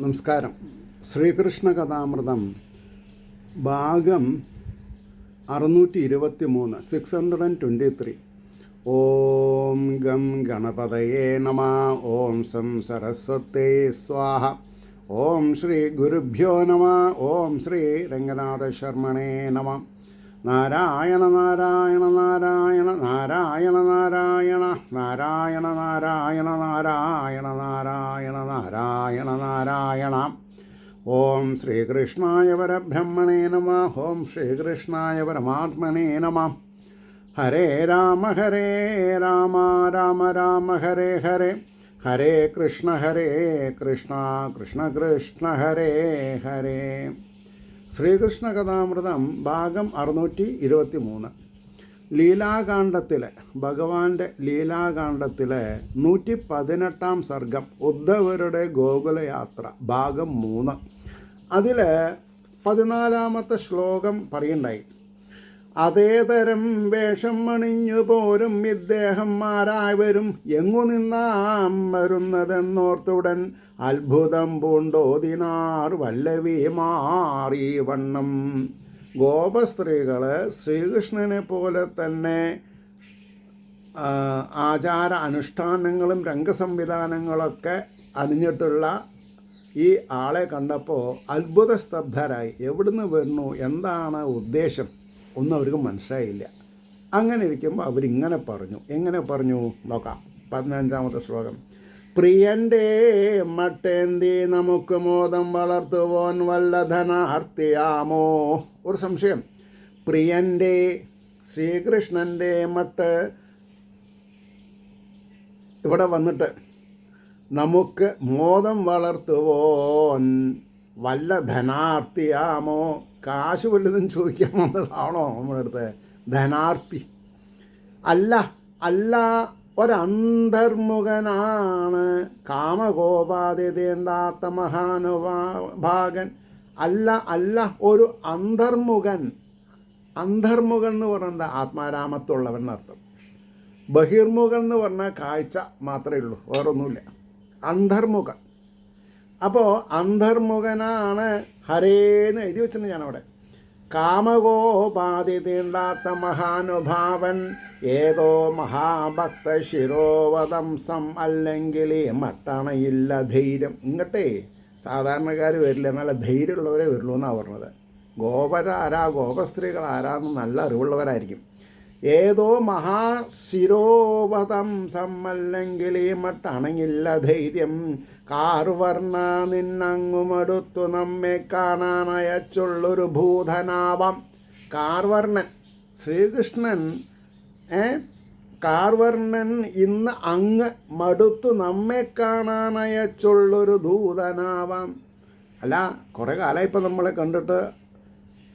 നമസ്കാരം. ശ്രീകൃഷ്ണ കഥാമൃതം ഭാഗം 623 623. ഓം ഗം ഗണപതയേ നമ. ഓം സം സരസ്വതേ സ്വാഹ. ഓം ശ്രീ ഗുരുഭ്യോ നമ. ഓം ശ്രീ രംഗനാഥ ശർമ്മണേ നമ. നാരായണ നാരായണ നാരായണ നാരായണ നാരായണ നാരായണ നാരായണ നാരായണ നാരായണ നാരായണ നാരായണ. ഓം ശ്രീകൃഷ്ണായ പരബ്രഹ്മണേ നമ. ഓം ശ്രീകൃഷ്ണായ പരമാത്മനേ നമ. ഹരേ രാമ രാമ രാമ ഹരേ ഹരേ. ഹരേ കൃഷ്ണ കൃഷ്ണ കൃഷ്ണ ഹരേ ഹരേ. ശ്രീകൃഷ്ണ കഥാമൃതം ഭാഗം 623. ലീലാകാണ്ഡത്തിലെ ഭഗവാന്റെ ലീലാകാണ്ഡത്തിലെ 118 സർഗം ഉദ്ധവരുടെ ഗോകുലയാത്ര ഭാഗം 3. അതിൽ 14 ശ്ലോകം പറയുണ്ടായി. അതേതരം വേഷം അണിഞ്ഞു പോരും ഇദ്ദേഹന്മാരായവരും എങ്ങു നിന്നാം വരുന്നതെന്നോർത്തുടൻ അത്ഭുതം പൂണ്ടോതിനാർ വല്ലവി മാറി വണ്ണം. ഗോപസ്ത്രീകൾ ശ്രീകൃഷ്ണനെ പോലെ തന്നെ ആചാര അനുഷ്ഠാനങ്ങളും രംഗസംവിധാനങ്ങളൊക്കെ അണിഞ്ഞിട്ടുള്ള ഈ ആളെ കണ്ടപ്പോൾ അത്ഭുത സ്തബ്ധരായി. എവിടുന്ന് വരുന്നു, എന്താണ് ഉദ്ദേശം ഒന്നും അവർക്ക് മനസ്സിലായില്ല. അങ്ങനെ ഇരിക്കുമ്പോൾ അവരിങ്ങനെ പറഞ്ഞു. എങ്ങനെ പറഞ്ഞു നോക്കാം. 15ാമത്തെ ശ്ലോകം. പ്രിയൻ്റെ മട്ടേന്തി നമുക്ക് മോദം വളർത്തുവാൻ വല്ല ധനാർത്തിയാമോ. ഒരു സംശയം. പ്രിയൻ്റെ ശ്രീകൃഷ്ണൻ്റെ മട്ട് ഇവിടെ വന്നിട്ട് നമുക്ക് മോദം വളർത്തുവാൻ വല്ല ധനാർത്തിയാമോ. കാശ് വല്ലതും ചോദിക്കാൻ വന്നതാണോ നമ്മുടെ അടുത്ത്? ധനാർത്തി അല്ല, ഒരന്തർമുഖനാണ്. കാമകോപാതി തീണ്ടാത്ത മഹാനുഭാഗൻ. അല്ല, ഒരു അന്തർമുഖൻ. അന്തർമുഖൻ എന്ന് പറഞ്ഞാൽ ആത്മാരാമത്തുള്ളവൻ എന്നർത്ഥം. ബഹിർമുഖൻ എന്ന് പറഞ്ഞാൽ കാഴ്ച മാത്രമേ ഉള്ളൂ, വേറൊന്നുമില്ല. അന്തർമുഖൻ. അപ്പോൾ അന്തർമുഖനാണ് ഹരേന്ന് എഴുതി വെച്ചിട്ടുണ്ട് ഞാനവിടെ. കാമകോപാതി തീണ്ടാത്ത മഹാനുഭാവൻ ഏതോ മഹാഭക്ത ശിരോവതംസം അല്ലെങ്കിൽ മട്ടണയില്ല ധൈര്യം. ഇങ്ങോട്ടേ സാധാരണക്കാർ വരില്ല, നല്ല ധൈര്യമുള്ളവരെ വരുള്ളൂ എന്നാണ് പറഞ്ഞത്. ഗോപരാരാ, ഗോപസ്ത്രീകൾ ആരാന്ന് നല്ല അറിവുള്ളവരായിരിക്കും. ഏതോ മഹാശിരോവതംസം അല്ലെങ്കിൽ മട്ടണയില്ല ധൈര്യം. കാർവർണ നിന്നങ്ങുമടുത്തു നമ്മെ കാണാനയച്ചുള്ളൊരു ഭൂതനാവാം. കാർവർണൻ ശ്രീകൃഷ്ണൻ കാർവർണൻ ഇന്ന് അങ്ങ് മടുത്തു നമ്മെ കാണാനയച്ചുള്ളൊരു ദൂതനാവാം. അല്ല, കുറേ കാലമായി ഇപ്പം നമ്മളെ കണ്ടിട്ട്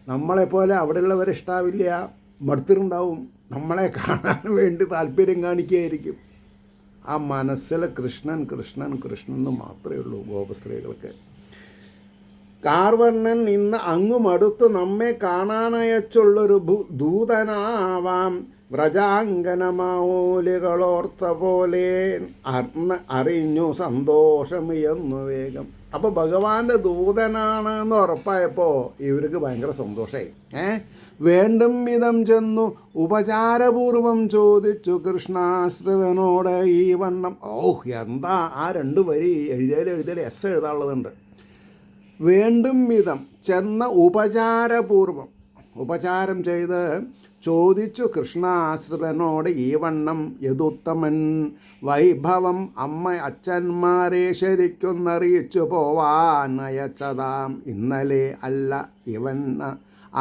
നമ്മളെപ്പോലെ അവിടെയുള്ളവരെ ഇഷ്ടാവില്ല, മടുത്തിട്ടുണ്ടാവും. നമ്മളെ കാണാൻ വേണ്ടി താല്പര്യം കാണിക്കുകയായിരിക്കും. ആ മനസ്സിൽ കൃഷ്ണൻ എന്ന് മാത്രമേ ഉള്ളൂ ഗോപസ്ത്രീകൾക്ക്. കാർവർണൻ ഇന്ന് അങ്ങുമടുത്ത് നമ്മെ കാണാനയച്ചുള്ളൊരു ദൂതനാവാം. വ്രജാങ്കനമൗലികളോർത്ത പോലെ അറിഞ്ഞു സന്തോഷം എന്നു വേഗം. അപ്പോൾ ഭഗവാന്റെ ദൂതനാണെന്ന് ഉറപ്പായപ്പോൾ ഇവർക്ക് ഭയങ്കര സന്തോഷമായി. വേണ്ടും വിധം ചെന്നു ഉപചാരപൂർവം ചോദിച്ചു കൃഷ്ണാശ്രിതനോട് ഈ വണ്ണം. എന്താ ആ 2 വരി എഴുതിയാൽ എസ് എഴുതാനുള്ളതുണ്ട്. വേണ്ടും വിധം ചെന്ന ഉപചാരപൂർവം ഉപചാരം ചെയ്ത് ചോദിച്ചു കൃഷ്ണാശ്രിതനോട് ഈ വണ്ണം. യദുത്തമൻ വൈഭവം അമ്മ അച്ഛന്മാരെ ശരിക്കൊന്നറിയിച്ചു പോവാൻ അയച്ചതാം. ഇന്നലെ അല്ല ഇവൻ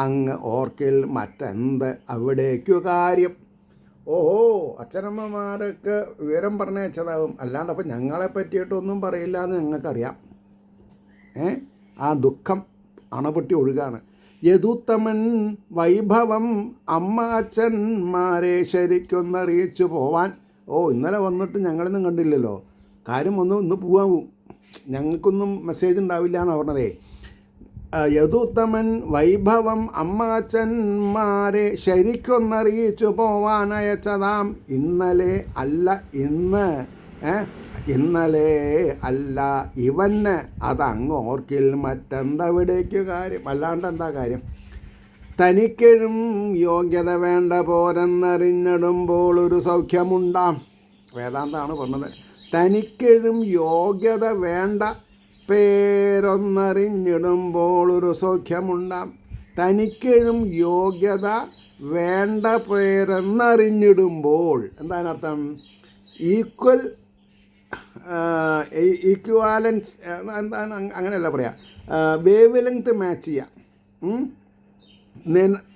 അങ്ങ് ഓർക്കിൽ മറ്റെന്ത് അവിടേക്കു കാര്യം. അച്ഛനമ്മമാരൊക്കെ വിവരം പറഞ്ഞയച്ചതാവും, അല്ലാണ്ട് അപ്പം ഞങ്ങളെ പറ്റിയിട്ടൊന്നും പറയില്ല എന്ന് ഞങ്ങൾക്കറിയാം. ആ ദുഃഖം അണപൊട്ടി ഒഴുകാണ്. യദുത്തമൻ വൈഭവം അമ്മ അച്ഛന്മാരെ ശരിക്കൊന്നറിയിച്ചു പോവാൻ. ഇന്നലെ വന്നിട്ട് ഞങ്ങളൊന്നും കണ്ടില്ലല്ലോ, കാര്യം ഇന്ന് പോവാവും, ഞങ്ങൾക്കൊന്നും മെസ്സേജ് ഉണ്ടാവില്ല എന്ന് പറഞ്ഞതേ. യദുത്തമൻ വൈഭവം അമ്മ അച്ഛന്മാരെ ശരിക്കൊന്നറിയിച്ചു പോവാൻ അയച്ചതാം. ഇന്നലെ അല്ല ഇന്ന് ഇന്നലെ അല്ല ഇവന് അതങ്ങ് ഓർക്കിൽ മറ്റെന്തവിടേക്ക് കാര്യം. അല്ലാണ്ട് എന്താ കാര്യം? തനിക്കെഴും യോഗ്യത വേണ്ട പോരെന്നറിഞ്ഞിടുമ്പോൾ ഒരു സൗഖ്യമുണ്ടാം. വേദാന്താണ് പറഞ്ഞത്. തനിക്കെഴും യോഗ്യത വേണ്ട പേരൊന്നറിഞ്ഞിടുമ്പോൾ ഒരു സൗഖ്യമുണ്ടാം. തനിക്കെഴും യോഗ്യത വേണ്ട പേരെന്നറിഞ്ഞിടുമ്പോൾ എന്താണ് അർത്ഥം? ഈക്വാലൻസ് എന്താണ്? അങ്ങനെയല്ല പറയാം, വേവ് ലെങ്ത് മാച്ച് ചെയ്യാം.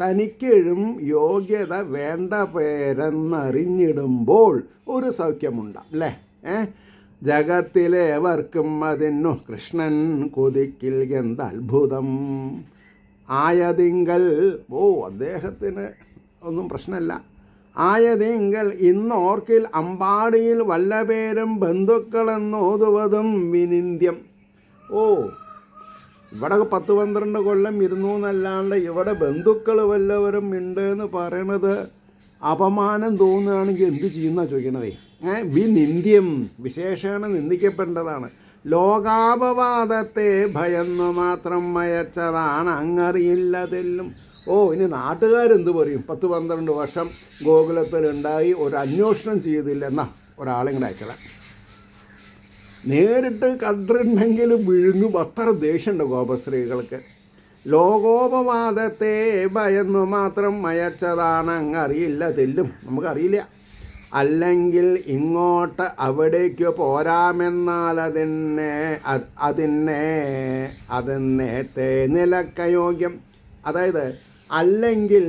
തനിക്കെഴും യോഗ്യത വേണ്ട പേരെന്നറിഞ്ഞിടുമ്പോൾ ഒരു സൗഖ്യമുണ്ടാം അല്ലേ? ജഗത്തിലേവർക്കും അതിനു കൃഷ്ണൻ കൊതിക്കിൽ എന്തത്ഭുതം ആയതിങ്കൽ. അദ്ദേഹത്തിന് ഒന്നും പ്രശ്നമല്ല. ആയതിങ്കൽ ഇന്നോർക്കിൽ അമ്പാടിയിൽ വല്ല പേരും ബന്ധുക്കളെന്നോതുവതും വിനിന്ദ്യം. ഇവിടെ 10-12 കൊല്ലം ഇരുന്നു എന്നല്ലാണ്ട് ഇവിടെ ബന്ധുക്കൾ വല്ലവരും ഉണ്ട് എന്ന് പറയണത് അപമാനം തോന്നുകയാണെങ്കിൽ എന്ത് ചെയ്യുന്ന ചോദിക്കണതേ? വിനിന്ദ്യം, വിശേഷേണ നിന്ദിക്കപ്പെടേണ്ടതാണ്. ലോകാപവാദത്തെ ഭയന്നു മാത്രം മയച്ചതാണ് അങ്ങറിയില്ലതെല്ലും. ഇനി നാട്ടുകാരെന്ത് പറയും? 10-12 വർഷം ഗോകുലത്തിലുണ്ടായി ഒരു അന്വേഷണം ചെയ്തില്ല. എന്നാ ഒരാളിങ്ങനെ അയച്ചതാ, നേരിട്ട് കണ്ടിട്ടുണ്ടെങ്കിൽ വിഴുങ്ങും. അത്ര ദേഷ്യമുണ്ട് ഗോപസ്ത്രീകൾക്ക്. ലോകോപവാദത്തെ ഭയന്നു മാത്രം മയച്ചതാണ് അങ്ങറിയില്ല തെല്ലും. നമുക്കറിയില്ല. അല്ലെങ്കിൽ ഇങ്ങോട്ട് അവിടേക്ക് പോരാമെന്നാൽ അതിന്നേത്തെ നിലക്കയോഗ്യം. അതായത് അല്ലെങ്കിൽ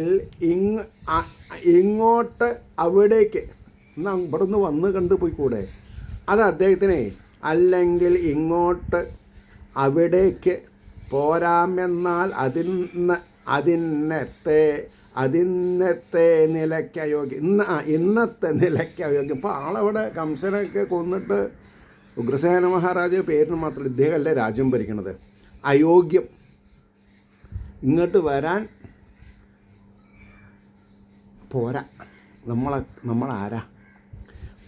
ഇങ്ങോട്ട് അവിടേക്ക് എന്നാ ഇവിടെ നിന്ന് വന്ന് കണ്ടുപോയിക്കൂടെ? അത് അദ്ദേഹത്തിനെ അല്ലെങ്കിൽ ഇങ്ങോട്ട് അവിടേക്ക് പോരാമെന്നാൽ അതിന്നത്തെ നിലയ്ക്കയോഗ്യം. ഇന്നത്തെ നിലയ്ക്കയോഗ്യം. ഇപ്പോൾ ആളവിടെ കംസനൊക്കെ കൊന്നിട്ട് ഉഗ്രസേന മഹാരാജ പേരിന് മാത്രം ഇദ്ദേഹമല്ലേ രാജ്യം ഭരിക്കണത്. അയോഗ്യം. ഇങ്ങോട്ട് വരാൻ പോരാ. നമ്മളാരാ?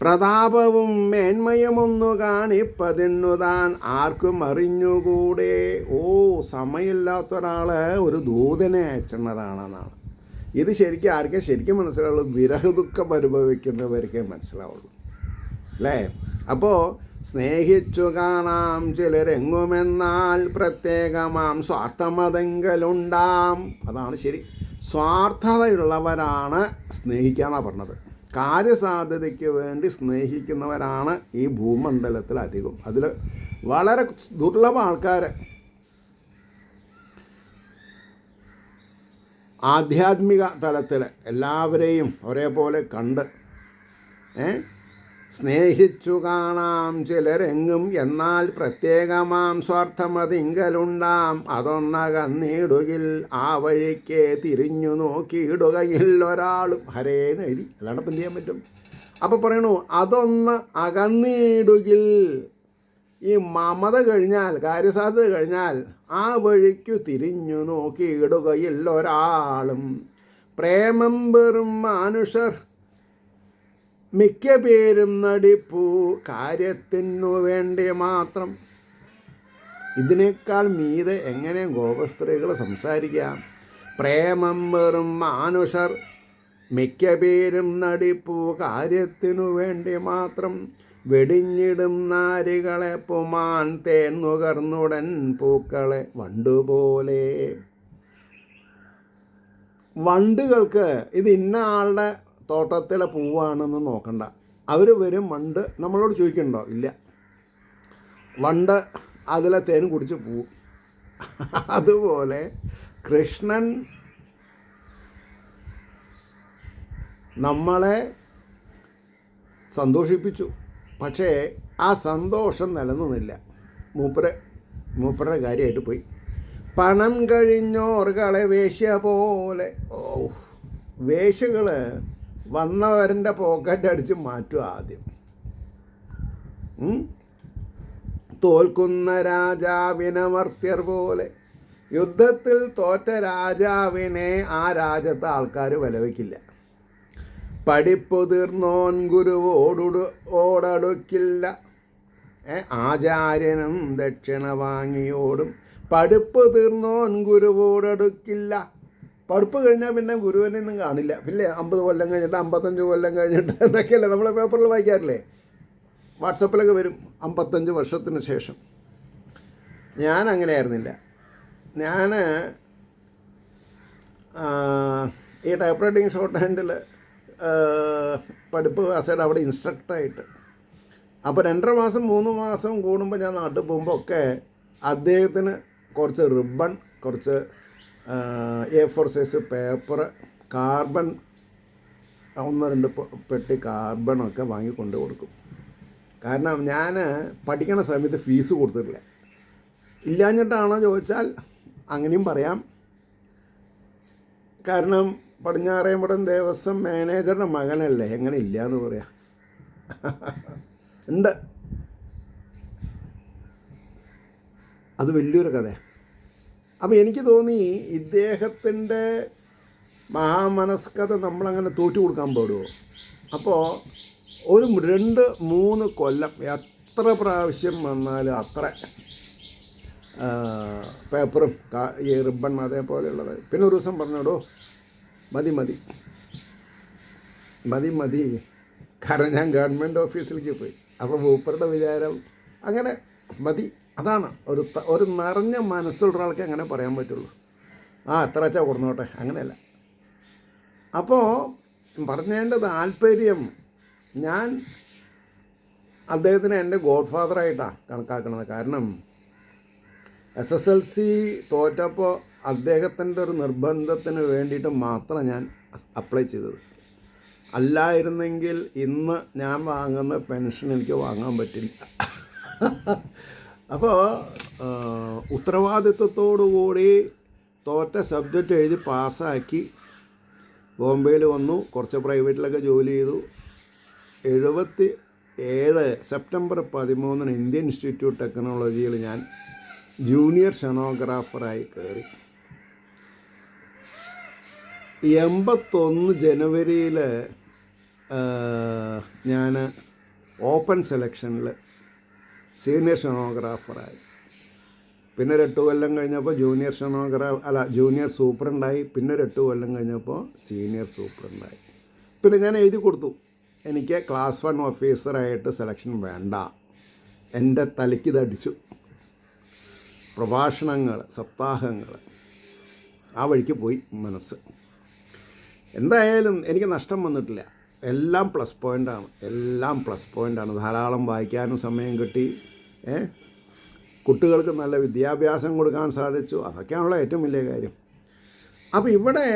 പ്രതാപവും മേന്മയുമൊന്നു കാണിപ്പതിന്നു താൻ ആർക്കും അറിഞ്ഞുകൂടെ. സമയമില്ലാത്ത ഒരാൾ ഒരു ദൂതനെ അയച്ചെന്നതാണെന്നാണ്. ഇത് ശരിക്കും ആർക്കേ ശരിക്കും മനസ്സിലാവുള്ളൂ? വിരഹദുഃഖം അനുഭവിക്കുന്നവർക്കേ മനസ്സിലാവുള്ളൂ അല്ലേ? അപ്പോൾ സ്നേഹിച്ചു കാണാം ചിലരെങ്ങുമെന്നാൽ പ്രത്യേകമാം സ്വാർത്ഥമതെങ്കിലുണ്ടാം. അതാണ് ശരി. സ്വാർത്ഥതയുള്ളവരാണ് സ്നേഹിക്കാനാണ് പറഞ്ഞത്. കാര്യസാധ്യതയ്ക്ക് വേണ്ടി സ്നേഹിക്കുന്നവരാണ് ഈ ഭൂമണ്ഡലത്തിൽ അധികം. അതിൽ വളരെ ദുർലഭ ആൾക്കാർ ആധ്യാത്മിക തലത്തിൽ എല്ലാവരെയും ഒരേപോലെ കണ്ട് സ്നേഹിച്ചു കാണാം ചിലരെങ്ങും എന്നാൽ പ്രത്യേകമാം സ്വാർത്ഥമതിങ്കലുണ്ടാം. അതൊന്നകന്നിടുകിൽ ആ വഴിക്ക് തിരിഞ്ഞു നോക്കിയിടുകയിൽ ഒരാളും ഹരേന്ന് എഴുതി. അല്ലാണ്ട് ഇപ്പം എന്ത് ചെയ്യാൻ പറ്റും? അപ്പോൾ പറയണു അതൊന്ന് അകന്നിടുകിൽ. ഈ മമത കഴിഞ്ഞാൽ, കാര്യസാധ്യത കഴിഞ്ഞാൽ ആ വഴിക്ക് തിരിഞ്ഞു നോക്കിയിടുകയിൽ ഒരാളും. പ്രേമം വെറും മനുഷ്യർ മിക്ക പേരും നടിപ്പൂ കാര്യത്തിനു വേണ്ടി മാത്രം. ഇതിനേക്കാൾ മീതെ എങ്ങനെ ഗോപസ്ത്രീകൾ സംസാരിക്കാം? പ്രേമം വെറും മനുഷ്യർ മിക്ക പേരും നടിപ്പൂ കാര്യത്തിനു വേണ്ടി മാത്രം. വെടിഞ്ഞിടും നാരികളെ പുമാൻ തേൻ നുകർന്നുടൻ പൂക്കളെ വണ്ടുപോലെ. വണ്ടുകൾക്ക് ഇത് ഇന്ന ആളുടെ തോട്ടത്തിലെ പൂവാണെന്ന് നോക്കണ്ട. അവർ വരും. വണ്ട് നമ്മളോട് ചോദിക്കണ്ടോ? ഇല്ല. വണ്ട് അതിലെ തേൻ കുടിച്ച് പോവും. അതുപോലെ കൃഷ്ണൻ നമ്മളെ സന്തോഷിപ്പിച്ചു. പക്ഷേ ആ സന്തോഷം നിലനിന്നില്ല. മൂപ്പരുടെ കാര്യമായിട്ട് പോയി. പണം കഴിഞ്ഞോർകളെ വേശ്യ പോലെ. വേശ്യകൾ വന്നവരുടെ പോക്കറ്റ് അടിച്ച് മാറ്റുക ആദ്യം. തോൽക്കുന്ന രാജാവിനെ മർത്യർ പോലെ. യുദ്ധത്തിൽ തോറ്റ രാജാവിനെ ആ രാജ്യത്തെ ആൾക്കാർ വിലവയ്ക്കില്ല. പഠിപ്പു തീർന്നോൻ ഗുരുവോടടുക്കില്ല. ആചാര്യനും ദക്ഷിണ വാങ്ങിയോടും പഠിപ്പ് തീർന്നോൻ ഗുരുവോടടുക്കില്ല. പഠിപ്പ് കഴിഞ്ഞാൽ പിന്നെ ഗുരുവിനെ ഒന്നും കാണില്ല. പിന്നെ 50 കൊല്ലം കഴിഞ്ഞിട്ട് 55 കൊല്ലം കഴിഞ്ഞിട്ട് എന്നൊക്കെയല്ലേ നമ്മൾ പേപ്പറിൽ വായിക്കാറില്ലേ, വാട്സപ്പിലൊക്കെ വരും 55 വർഷത്തിന് ശേഷം. ഞാൻ അങ്ങനെ ആയിരുന്നില്ല. ഞാൻ ഈ ടൈപ്പ് റൈറ്റിംഗ് ഷോർട്ട് ഹാൻഡിൽ പഠിപ്പ് ക്ലാസ്സിൽ അവിടെ ഇൻസ്ട്രക്ടറായിട്ട്. അപ്പോൾ 2.5 മാസം 3 മാസം കൂടുമ്പോൾ ഞാൻ നാട്ടിൽ പോകുമ്പോൾ ഒക്കെ അദ്ദേഹത്തിന് കുറച്ച് റിബൺ, കുറച്ച് A4 സൈസ് പേപ്പർ, കാർബൺ 1-2 പെട്ടി കാർബണൊക്കെ വാങ്ങിക്കൊണ്ട് കൊടുക്കും. കാരണം ഞാൻ പഠിക്കണ സമയത്ത് ഫീസ് കൊടുത്തിട്ടില്ല. ഇല്ലാഞ്ഞിട്ടാണോ ചോദിച്ചാൽ അങ്ങനെയും പറയാം. കാരണം പടിഞ്ഞാറേമഠം ദേവസ്വം മാനേജറുടെ മകനല്ലേ, എങ്ങനെ ഇല്ല എന്ന് പറയാം. ഉണ്ട്. അത് വലിയൊരു കഥയാണ്. അപ്പോൾ എനിക്ക് തോന്നി ഇദ്ദേഹത്തിൻ്റെ മഹാമനസ്കത നമ്മളങ്ങനെ തോറ്റു കൊടുക്കാൻ പാടുമോ? അപ്പോൾ ഒരു 2-3 കൊല്ലം എത്ര പ്രാവശ്യം വന്നാലും അത്ര പേപ്പറും ഈ റിബൺ അതേപോലെയുള്ളത്. പിന്നെ ഒരു ദിവസം പറഞ്ഞോടോ മതി മതി മതി മതി, കാരണം ഞാൻ ഗവൺമെൻറ് ഓഫീസിലേക്ക് പോയി. അപ്പോൾ മൂപ്പറുടെ വിചാരം അങ്ങനെ മതി. അതാണ് ഒരു നിറഞ്ഞ മനസ്സുള്ള ഒരാൾക്ക് അങ്ങനെ പറയാൻ പറ്റുള്ളൂ. എത്ര വെച്ചാൽ കൊടുന്നോട്ടെ, അങ്ങനെയല്ല. അപ്പോൾ പറഞ്ഞതിൻ്റെ താല്പര്യം, ഞാൻ അദ്ദേഹത്തിനെ എൻ്റെ ഗോഡ് ഫാദറായിട്ടാണ് കണക്കാക്കുന്നത്. കാരണം SSLC തോറ്റപ്പോൾ അദ്ദേഹത്തിൻ്റെ ഒരു നിർബന്ധത്തിന് വേണ്ടിയിട്ട് മാത്രം ഞാൻ അപ്ലൈ ചെയ്തത്. അല്ലായിരുന്നെങ്കിൽ ഇന്ന് ഞാൻ വാങ്ങുന്ന പെൻഷൻ എനിക്ക് വാങ്ങാൻ പറ്റില്ല. അപ്പോൾ ഉത്തരവാദിത്വത്തോടുകൂടി തോറ്റ സബ്ജക്റ്റ് എഴുതി പാസ്സാക്കി ബോംബെയിൽ വന്നു. കുറച്ച് പ്രൈവറ്റിലൊക്കെ ജോലി ചെയ്തു. 77 സെപ്റ്റംബർ 13 ഇന്ത്യൻ ഇൻസ്റ്റിറ്റ്യൂട്ട് ടെക്നോളജിയിൽ ഞാൻ ജൂനിയർ ഷെനോഗ്രാഫറായി കയറി. 81 ജനുവരിയിൽ ഞാൻ ഓപ്പൺ സെലക്ഷനിൽ സീനിയർ ഷെനോഗ്രാഫറായി. പിന്നെ 8 കൊല്ലം കഴിഞ്ഞപ്പോൾ ജൂനിയർ സൂപ്രണ്ടായി. പിന്നെ 8 കൊല്ലം കഴിഞ്ഞപ്പോൾ സീനിയർ സൂപ്രണ്ടായി. പിന്നെ ഞാൻ എഴുതി കൊടുത്തു, എനിക്ക് ക്ലാസ് 1 ഓഫീസറായിട്ട് സെലക്ഷൻ വേണ്ട. എൻ്റെ തലയ്ക്ക് ഇതടിച്ചു. പ്രഭാഷണങ്ങൾ, സപ്താഹങ്ങൾ, ആ വഴിക്ക് പോയി മനസ്സ്. എന്തായാലും എനിക്ക് നഷ്ടം വന്നിട്ടില്ല. എല്ലാം പ്ലസ് പോയിൻ്റാണ്. ധാരാളം വായിക്കാനും സമയം കിട്ടി. കുട്ടികൾക്ക് നല്ല വിദ്യാഭ്യാസം കൊടുക്കാൻ സാധിച്ചു. അതൊക്കെയാണല്ലോ ഏറ്റവും വലിയ കാര്യം. അപ്പോൾ ഇവിടെ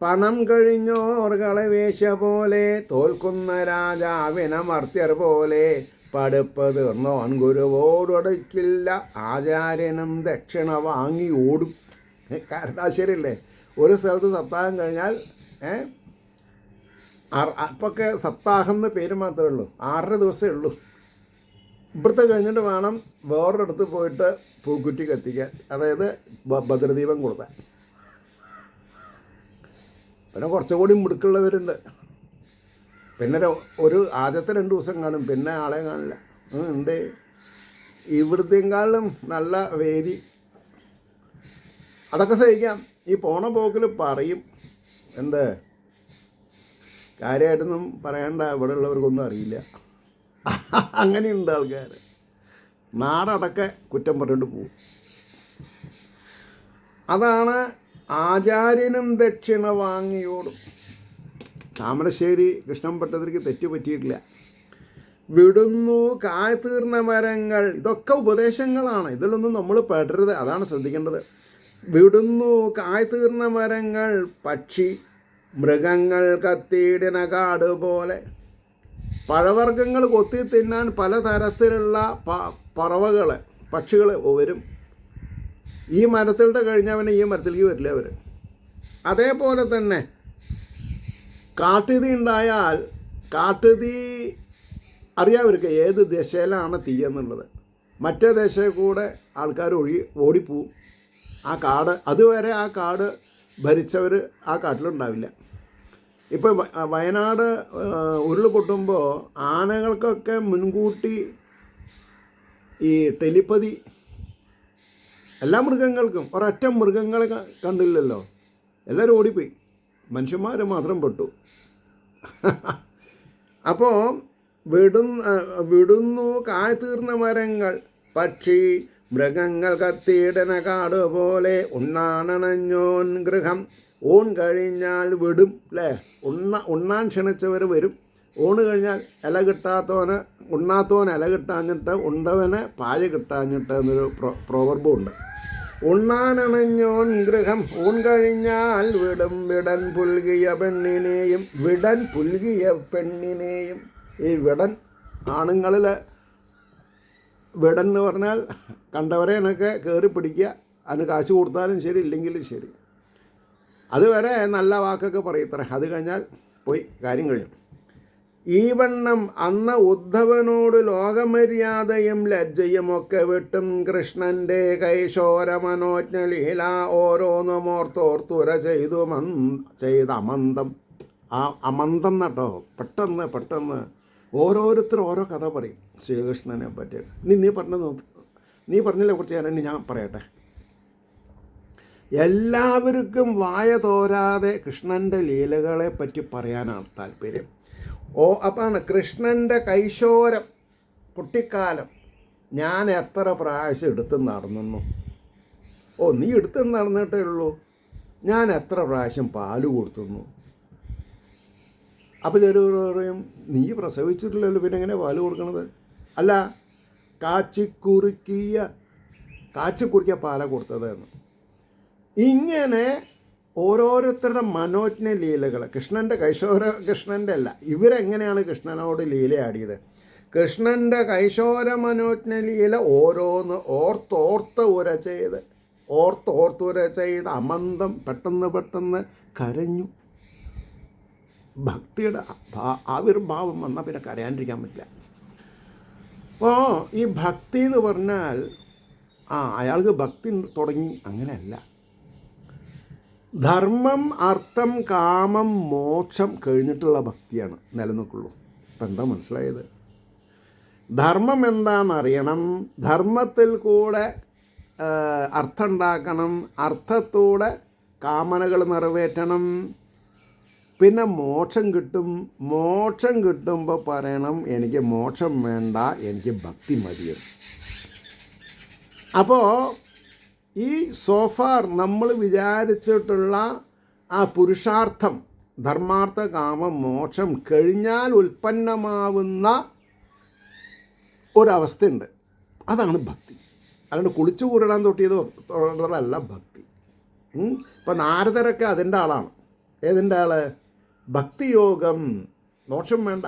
പണം കഴിഞ്ഞോർ കളവേശ പോലെ, തോൽക്കുന്ന രാജാവിനമർത്യർ പോലെ, പഠിപ്പ് തീർന്നോൻ ഗുരുവോടടുക്കില്ല, ആചാര്യനും ദക്ഷിണ വാങ്ങി ഓടും. കാരണം ശരിയല്ലേ, ഒരു സ്ഥലത്ത് സപ്താഹം കഴിഞ്ഞാൽ അപ്പൊക്കെ സപ്താഹം എന്ന് പേര് മാത്രമേ ഉള്ളൂ, 6 ദിവസമേ ഉള്ളൂ. ഇവിടുത്തെ കഴിഞ്ഞിട്ട് വേണം വേറൊരിടത്ത് പോയിട്ട് പൂക്കുറ്റി കത്തിക്കാൻ, അതായത് ഭദ്രദീപം കൊടുത്താൻ. പിന്നെ കുറച്ചുകൂടി മുടുക്കുള്ളവരുണ്ട്. പിന്നെ ഒരു ആദ്യത്തെ 2 ദിവസം കാണും, പിന്നെ ആളെ കാണില്ല. എന്തേ ഇവിടുത്തേക്കാളും നല്ല വേദി, അതൊക്കെ സഹിക്കാം. ഈ പോണ പോക്കിൽ പറയും, എന്ത് കാര്യമായിട്ടൊന്നും പറയണ്ട, ഇവിടെ ഉള്ളവർക്കൊന്നും അറിയില്ല. അങ്ങനെയുണ്ട് ആൾക്കാർ. നാടടക്കെ കുറ്റം പറഞ്ഞിട്ട് പോവും. അതാണ് ആചാര്യനും ദക്ഷിണ വാങ്ങിയോടും. താമരശ്ശേരി കൃഷ്ണൻ ഭട്ടതിരിക്ക് തെറ്റ് പറ്റിയിട്ടില്ല. വിടുന്നു കായ്തീർന്ന മരങ്ങൾ, ഇതൊക്കെ ഉപദേശങ്ങളാണ്. ഇതിലൊന്നും നമ്മൾ പെടരുത്, അതാണ് ശ്രദ്ധിക്കേണ്ടത്. വിടുന്നു കായ്തീർന്ന മരങ്ങൾ, പക്ഷി മൃഗങ്ങൾ കത്തിയിടിന കാട് പോലെ. പഴവർഗ്ഗങ്ങൾ കൊത്തി തിന്നാൻ പലതരത്തിലുള്ള പറവകൾ, പക്ഷികൾ വരും. ഈ മരത്തിലത്തെ കഴിഞ്ഞവനെ ഈ മരത്തിലേക്ക് വരില്ല അവർ. അതേപോലെ തന്നെ കാട്ടുതീ ഉണ്ടായാൽ, കാട്ടുതീ അറിയാവർക്ക് ഏത് ദിശയിലാണ് തീയെന്നുള്ളത്. മറ്റേ ദിശയിൽ കൂടെ ആൾക്കാർ ഓടിപ്പോവും. ആ കാട്, അതുവരെ ആ കാട് ഭരിച്ചവർ ആ കാട്ടിലുണ്ടാവില്ല. ഇപ്പോൾ വയനാട് ഉരുൾ പൊട്ടുമ്പോൾ ആനകൾക്കൊക്കെ മുൻകൂട്ടി ഈ ടെലിപ്പതി എല്ലാ മൃഗങ്ങൾക്കും, ഒരൊറ്റ മൃഗങ്ങളെ കണ്ടില്ലല്ലോ, എല്ലാവരും ഓടിപ്പോയി, മനുഷ്യന്മാർ മാത്രം പെട്ടു. അപ്പോൾ വിടുന്നു കായ്തീർന്ന മരങ്ങൾ, പക്ഷി മൃഗങ്ങൾ കത്തിയിടന കാട് പോലെ, ഉണ്ണാണണഞ്ഞോൻ ഗൃഹം, ഊൺ കഴിഞ്ഞാൽ വിടും അല്ലേ. ഉണ്ണാൻ ക്ഷണിച്ചവർ വരും, ഊണ് കഴിഞ്ഞാൽ ഇല കിട്ടാത്തവന്, ഉണ്ണാത്തവന് ഇല കിട്ടാഞ്ഞിട്ട് ഉണ്ടവന് പായ കിട്ടാഞ്ഞിട്ട് എന്നൊരു പ്രോവർബുണ്ട്. ഉണ്ണാനണഞ്ഞോൻ ഗൃഹം, ഊൺ കഴിഞ്ഞാൽ വിടും, വിടൻ പുൽകിയ പെണ്ണിനെയും, വിടൻ പുൽകിയ പെണ്ണിനെയും. ഈ വിടൻ ആണുങ്ങളിൽ വിടൻ എന്ന് പറഞ്ഞാൽ കണ്ടവരേനൊക്കെ കയറി പിടിക്കുക, അതിന് കാശ് കൊടുത്താലും ശരി ഇല്ലെങ്കിലും ശരി. അതുവരെ നല്ല വാക്കൊക്കെ പറയത്രേ, അത് കഴിഞ്ഞാൽ പോയി, കാര്യം കഴിഞ്ഞു. ഈ വണ്ണം അന്ന് ഉദ്ധവനോട് ലോകമര്യാദയും ലജ്ജയും ഒക്കെ വിട്ടും കൃഷ്ണൻ്റെ കൈശോര മനോജ്ഞ ലീല ഓരോന്നുമോർത്തോർത്തുര ചെയ്ത അമന്തം. ആ അമന്തം നട്ടോ, പെട്ടെന്ന് ഓരോരുത്തർ ഓരോ കഥ പറയും ശ്രീകൃഷ്ണനെ പറ്റി. നീ പറഞ്ഞതിനെ കുറിച്ച് ഞാൻ പറയട്ടെ. എല്ലാവർക്കും വായ തോരാതെ കൃഷ്ണൻ്റെ ലീലകളെ പറ്റി പറയാനാണ് താല്പര്യം. അപ്പാണ് കൃഷ്ണൻ്റെ കൈശോരം, കുട്ടിക്കാലം ഞാൻ എത്ര പ്രാവശ്യം എടുത്ത് നടന്നു. നീ എടുത്ത് നടന്നിട്ടേ ഉള്ളൂ, ഞാൻ എത്ര പ്രാവശ്യം പാല് കൊടുത്തുന്നു. അപ്പോൾ ചിലർ പറയും, നീ പ്രസവിച്ചിട്ടില്ലല്ലോ, പിന്നെ എങ്ങനെ പാല് കൊടുക്കണത്? അല്ല, കാച്ചിക്കുറുക്കിയ പാല കൊടുത്തത് എന്ന്. ഇങ്ങനെ ഓരോരുത്തരുടെ മനോജ്ഞ ലീലകൾ, കൃഷ്ണൻ്റെ കൃഷ്ണൻ്റെ അല്ല, ഇവരെങ്ങനെയാണ് കൃഷ്ണനോട് ലീലയാടിയത്? കൃഷ്ണൻ്റെ കൈശോര മനോജ്ഞ ലീല ഓരോന്ന് ഓർത്തുര ചെയ്ത് അമന്തം പെട്ടെന്ന് കരഞ്ഞു. ഭക്തിയുടെ ആവിർഭാവം വന്നാൽ പിന്നെ കരയാണ്ടിരിക്കാൻ പറ്റില്ല. അപ്പോൾ ഈ ഭക്തി എന്ന് പറഞ്ഞാൽ അയാൾക്ക് ഭക്തി തുടങ്ങി, അങ്ങനെയല്ല. ധർമ്മം, അർത്ഥം, കാമം, മോക്ഷം കഴിഞ്ഞിട്ടുള്ള ഭക്തിയാണ് നിലനിൽക്കുള്ളൂ. ഇപ്പം എന്താ മനസ്സിലായത്? ധർമ്മം എന്താണെന്നറിയണം, ധർമ്മത്തിൽ കൂടെ അർത്ഥം ഉണ്ടാക്കണം, അർത്ഥത്തൂടെ കാമനകൾ നിറവേറ്റണം, പിന്നെ മോക്ഷം കിട്ടുമ്പോൾ പറയണം എനിക്ക് മോക്ഷം വേണ്ട, എനിക്ക് ഭക്തി മതിയെന്ന്. അപ്പോൾ ഈ സോഫാർ നമ്മൾ വിചാരിച്ചിട്ടുള്ള ആ പുരുഷാർത്ഥം, ധർമാർത്ഥ കാമം മോക്ഷം കഴിഞ്ഞാൽ ഉൽപ്പന്നമാവുന്ന ഒരവസ്ഥയുണ്ട്, അതാണ് ഭക്തി. അല്ലാണ്ട് കുളിച്ചു കൂറിടാൻ തൊട്ടതല്ല ഭക്തി. ഇപ്പം നാരദരൊക്കെ അതിൻ്റെ ആളാണ്. ഏതിൻ്റെ ആള്? ഭക്തിയോഗം. മോക്ഷം വേണ്ട.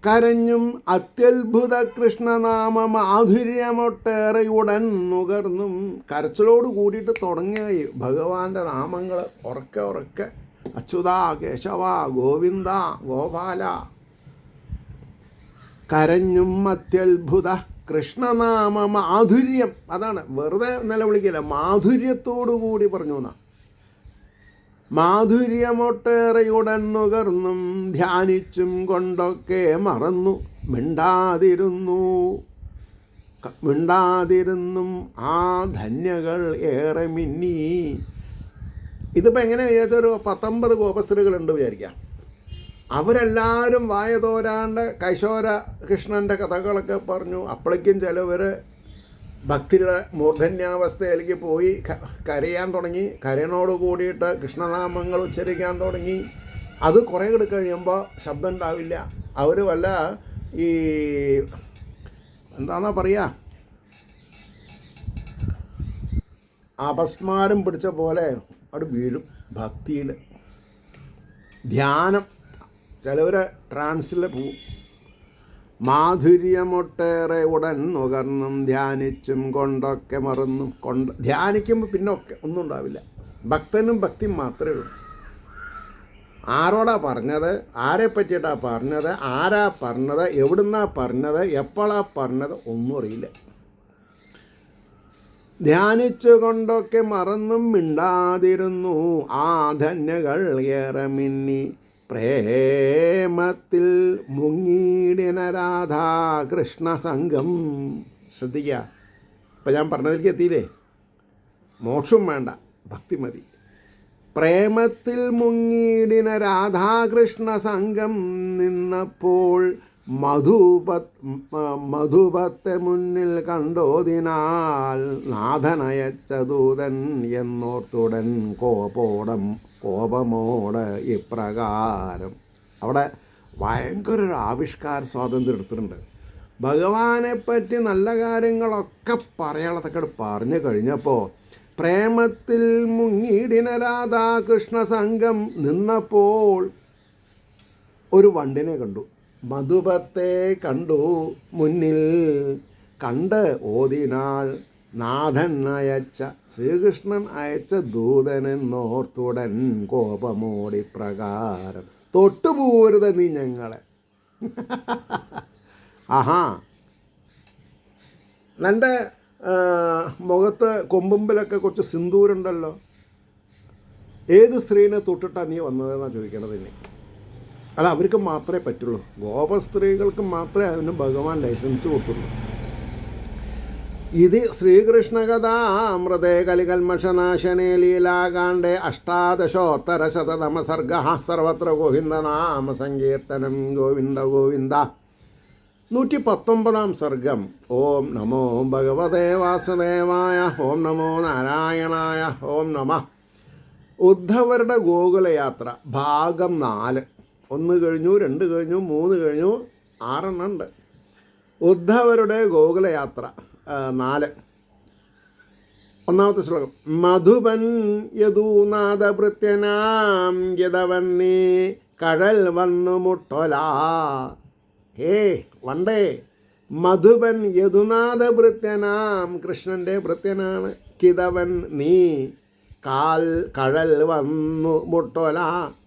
കരഞ്ഞും അത്യത്ഭുത കൃഷ്ണനാമ മാധുര്യമൊട്ടേറെ ഉടൻ നുകർന്നും. കരച്ചിലോട് കൂടിയിട്ട് തുടങ്ങിയ ഭഗവാന്റെ നാമങ്ങൾ ഉറക്കെ അച്യുത, കേശവ, ഗോവിന്ദ, ഗോപാല. കരഞ്ഞും അത്യത്ഭുത കൃഷ്ണനാമ മാധുര്യം, അതാണ്, വെറുതെ നിലവിളിക്കില്ല, മാധുര്യത്തോടു കൂടി പറഞ്ഞു എന്നാ. മാധുര്യമൊട്ടേറെയുടൻ നുകർന്നും ധ്യാനിച്ചും കൊണ്ടൊക്കെ മറന്നു മിണ്ടാതിരുന്നും ആ ധന്യകൾ ഏറെ മിന്നി. ഇതിപ്പോൾ എങ്ങനെ വിചാരിച്ചൊരു 19 ഗോപസ്ത്രീകളുണ്ട് വിചാരിക്കാം. അവരെല്ലാവരും വായ തോരാണ്ട് കൈശോര കൃഷ്ണൻ്റെ കഥകളൊക്കെ പറഞ്ഞു. അപ്പോഴേക്കും ചിലവർ ഭക്തിയുടെ മൂർധന്യാവസ്ഥയിലേക്ക് പോയി കരയാൻ തുടങ്ങി. കരയനോട് കൂടിയിട്ട് കൃഷ്ണനാമങ്ങൾ ഉച്ചരിക്കാൻ തുടങ്ങി. അത് കുറേ കഴിയുമ്പോൾ ശബ്ദം ഉണ്ടാവില്ല. അവർ വല്ല ഈ എന്താണെന്നാ പറയുക, അപസ്മാരം പിടിച്ച പോലെ അവിടെ വീഴും. ഭക്തിയിൽ ധ്യാനം, ചിലവർ ട്രാൻസിൽ പോവും. മാധുര്യമൊട്ടേറെ ഉടൻ നുകർന്നും ധ്യാനിച്ചും കൊണ്ടൊക്കെ മറന്നും. ധ്യാനിക്കുമ്പോൾ പിന്നെ ഒക്കെ ഒന്നും ഉണ്ടാവില്ല. ഭക്തനും ഭക്തിയും മാത്രമേ ഉള്ളൂ. ആരോടാ പറഞ്ഞത്, ആരെ പറ്റിയിട്ടാണ് പറഞ്ഞത്, ആരാ പറഞ്ഞത്, എവിടുന്നാ പറഞ്ഞത്, എപ്പോഴാണ് പറഞ്ഞത്, ഒന്നും അറിയില്ല. ധ്യാനിച്ചു കൊണ്ടൊക്കെ മറന്നും മിണ്ടാതിരുന്നു ആ ധന്യകൾ ഏറെ മിന്നി. പ്രേമത്തിൽ മുങ്ങിടിന രാധാകൃഷ്ണ സംഘം. ശ്രദ്ധിക്കുക, ഇപ്പം ഞാൻ പറഞ്ഞതിലേക്ക് എത്തിയില്ലേ? മോക്ഷം വേണ്ട, ഭക്തി മതി. പ്രേമത്തിൽ മുങ്ങിടിന രാധാകൃഷ്ണ സംഘം നിന്നപ്പോൾ മധുപത്തെ മുന്നിൽ കണ്ടോതിനാൽ നാഥനയച്ച ദൂതൻ എന്നോർത്തുടൻ കോപമോട് ഇപ്രകാരം. അവിടെ ഭയങ്കര ഒരു ആവിഷ്കാര സ്വാതന്ത്ര്യം എടുത്തിട്ടുണ്ട്. ഭഗവാനെ പറ്റി നല്ല കാര്യങ്ങളൊക്കെ പറയാനുള്ളതൊക്കെ പറഞ്ഞു കഴിഞ്ഞപ്പോൾ പ്രേമത്തിൽ മുങ്ങിടിന രാധാകൃഷ്ണ സംഘം നിന്നപ്പോൾ ഒരു വണ്ടിനെ കണ്ടു, മധുപത്തെ കണ്ടു മുന്നിൽ കണ്ട് ഓതിനാൾ നാഥൻ അയച്ച, ശ്രീകൃഷ്ണൻ അയച്ച ദൂതനെന്നോർത്തുടൻ കോപമോടി പ്രകാരം. തൊട്ടുപോരുത് നീ ഞങ്ങളെ. ആഹാ, എൻ്റെ മുഖത്ത് കൊമ്പുമ്പിലൊക്കെ കുറച്ച് സിന്ദൂരുണ്ടല്ലോ. ഏത് സ്ത്രീനെ തൊട്ടിട്ടാണ് നീ വന്നതെന്നാണ് ചോദിക്കണത്. ഇനി അത് അവർക്ക് മാത്രമേ പറ്റുള്ളൂ. ഗോപസ്ത്രീകൾക്ക് മാത്രമേ അതിന് ഭഗവാൻ ലൈസൻസ് കൊടുത്തുള്ളൂ. ഇത് ശ്രീകൃഷ്ണകഥാമൃതേ കലികൽമഷനാശനേ ലീലാകാണ്ഡേ അഷ്ടാദശോത്തരശതതമ സർഗ സർവത്ര ഗോവിന്ദനാമ സങ്കീർത്തനം. ഗോവിന്ദ ഗോവിന്ദ. 119 സർഗം. ഓം നമോ ഭഗവതേ വാസുദേവായ. ഓം നമോ നാരായണായ. ഓം നമ. ഉദ്ധവരുടെ ഗോകുലയാത്ര ഭാഗം 4. 1 കഴിഞ്ഞു, 2 കഴിഞ്ഞു, 3 കഴിഞ്ഞു, 6 ഉണ്ട്. ഉദ്ധവരുടെ ഗോകുലയാത്ര 4. ഒന്നാമത്തെ ശ്ലോകം. മധുപൻ യദൂനാഥഭൃത്യനാം യദവന്നീ കഴൽ വന്നു മുട്ടൊലാ. ഹേ വണ്ടേ, മധുപൻ യദുനാഥഭൃത്യനാം, കൃഷ്ണൻ്റെ ഭൃത്യനാണ്. കിതവൻ നീ കഴൽ വന്നു മുട്ടൊല.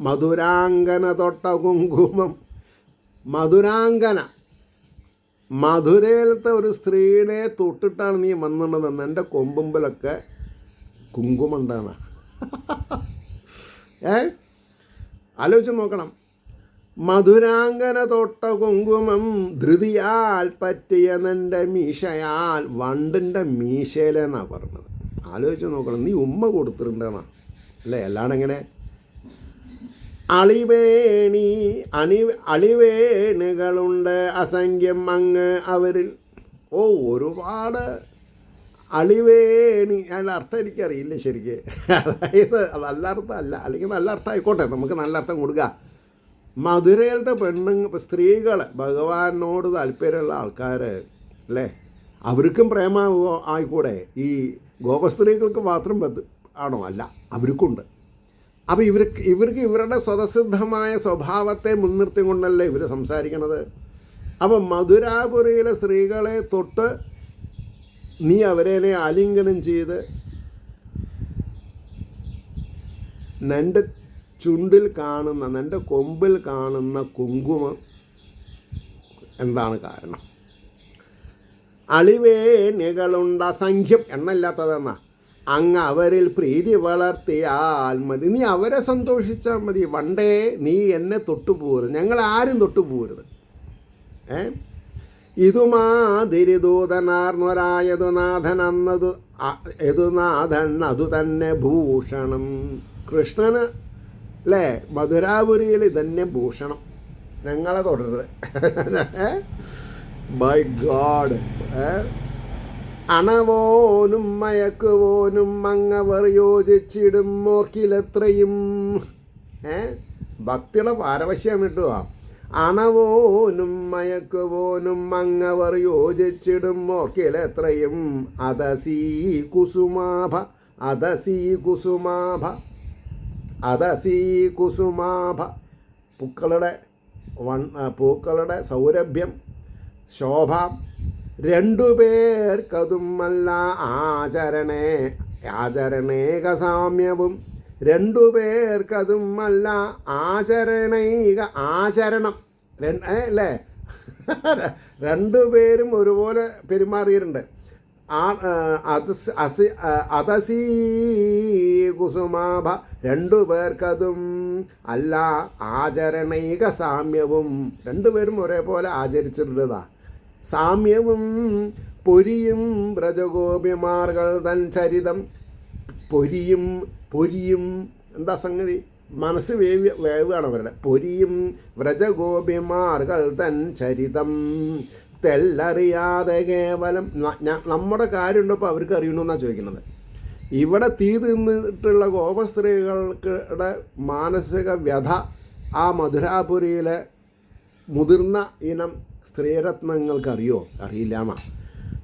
മധുരാങ്കന തൊട്ട കുങ്കുമം. മധുരാങ്കന, മധുരയിലത്തെ ഒരു സ്ത്രീയെ തൊട്ടിട്ടാണ് നീ വന്നിട്ടുണ്ടെന്ന്. എൻ്റെ കൊമ്പുമ്പിലൊക്കെ കുങ്കുമം ഉണ്ടാണ്. ആലോചിച്ച് നോക്കണം. മധുരാങ്കന തൊട്ട കുങ്കുമം ധൃതിയാൽ പറ്റിയ നിൻ്റെ മീശയാൽ. വണ്ടിൻ്റെ മീശയിലെന്നാണ് പറഞ്ഞത്. ആലോചിച്ച് നോക്കണം. നീ ഉമ്മ കൊടുത്തിട്ടുണ്ടെന്നാ അല്ലേ? അല്ലാണ്ട് എങ്ങനെ? അളിവേണികളുണ്ട് അസംഖ്യം അങ്ങ് അവരിൽ. ഓ, ഒരുപാട് അളിവേണി. അതിൻ്റെ അർത്ഥം എനിക്കറിയില്ല ശരിക്ക്. അതായത് നല്ല അർത്ഥമല്ല, അല്ലെങ്കിൽ നല്ല അർത്ഥം ആയിക്കോട്ടെ, നമുക്ക് നല്ല അർത്ഥം കൊടുക്കുക. മധുരയിലത്തെ സ്ത്രീകൾ, ഭഗവാനോട് താല്പര്യമുള്ള ആൾക്കാർ അല്ലേ, അവർക്കും പ്രേമാവോ ആയിക്കൂടെ? ഈ ഗോപസ്ത്രീകൾക്ക് മാത്രം ആണോ? അല്ല, അവർക്കുണ്ട്. അപ്പോൾ ഇവർക്ക് ഇവരുടെ സ്വതസിദ്ധമായ സ്വഭാവത്തെ മുൻനിർത്തി കൊണ്ടല്ലേ ഇവർ സംസാരിക്കണത്. അപ്പോൾ മധുരാപുരിയിലെ സ്ത്രീകളെ തൊട്ട് നീ അവരെ ആലിംഗനം ചെയ്ത് നിൻ്റെ ചുണ്ടിൽ കാണുന്ന, നിൻ്റെ കൊമ്പിൽ കാണുന്ന കുങ്കുമം എന്താണ് കാരണം? അളിവേണികളുണ്ട് അസംഖ്യം, എണ്ണയില്ലാത്തതെന്നാ. അങ്ങ് അവരിൽ പ്രീതി വളർത്തിയാൽ മതി. നീ അവരെ സന്തോഷിച്ചാൽ മതി. വണ്ടേ നീ എന്നെ തൊട്ടുപോകരുത്, ഞങ്ങളാരും തൊട്ടുപോകരുത്. ഇതുമാതിരി ദൂതനാർന്നൊരായതുനാഥൻ അന്നതു യദുനാഥൻ അതു തന്നെ ഭൂഷണം. കൃഷ്ണന് അല്ലേ മധുരാപുരിയിൽ ഇതന്നെ ഭൂഷണം. ഞങ്ങളെ തൊടരുത്. By God. അണവോനും മയക്കുവോനും അങ്ങവർ യോജിച്ചിടും മോക്കിലെത്രയും. ഭക്തിയുടെ പാരവശ്യം കിട്ടുക. അണവോനും മയക്കുവോനും അങ്ങവർ യോജിച്ചിടും മോക്കിലെത്രയും. അതസീ കുസുമാഭ, അതസീ കുസുമാഭ, അതസീ കുസുമാഭ. പൂക്കളുടെ സൗരഭ്യം, ശോഭ. രണ്ടുപേർക്കതുമല്ല ആചരണേക സാമ്യവും. രണ്ടുപേർക്കതുമല്ല ആചരണം അല്ലേ? രണ്ടുപേരും ഒരുപോലെ പെരുമാറിയിട്ടുണ്ട്. അതസീ കുസുമാഭ രണ്ടുപേർക്കതും അല്ല ആചരണൈക സാമ്യവും, രണ്ടുപേരും ഒരേപോലെ ആചരിച്ചിട്ടുള്ളതാ. സാമ്യവും പൊരിയും വ്രജഗോപിമാർകൾ തൻ ചരിതം. പൊരിയും എന്താ സംഗതി? മനസ്സ് വേവുകയാണ് അവരുടെ. പൊരിയും വ്രജഗോപിമാർകൾ തൻ ചരിതം തെല്ലറിയാതെ കേവലം. നമ്മുടെ കാര്യമുണ്ടോ ഇപ്പോൾ അവർക്ക് അറിയണമെന്നാണ് ചോദിക്കുന്നത്. ഇവിടെ തീ തിന്നിട്ടുള്ള ഗോപസ്ത്രീകളുടെ മാനസിക വ്യഥ ആ മധുരാപുരിയിലെ മുതിർന്ന ഇനം സ്ത്രീരത്നങ്ങൾക്ക് അറിയില്ലാമ.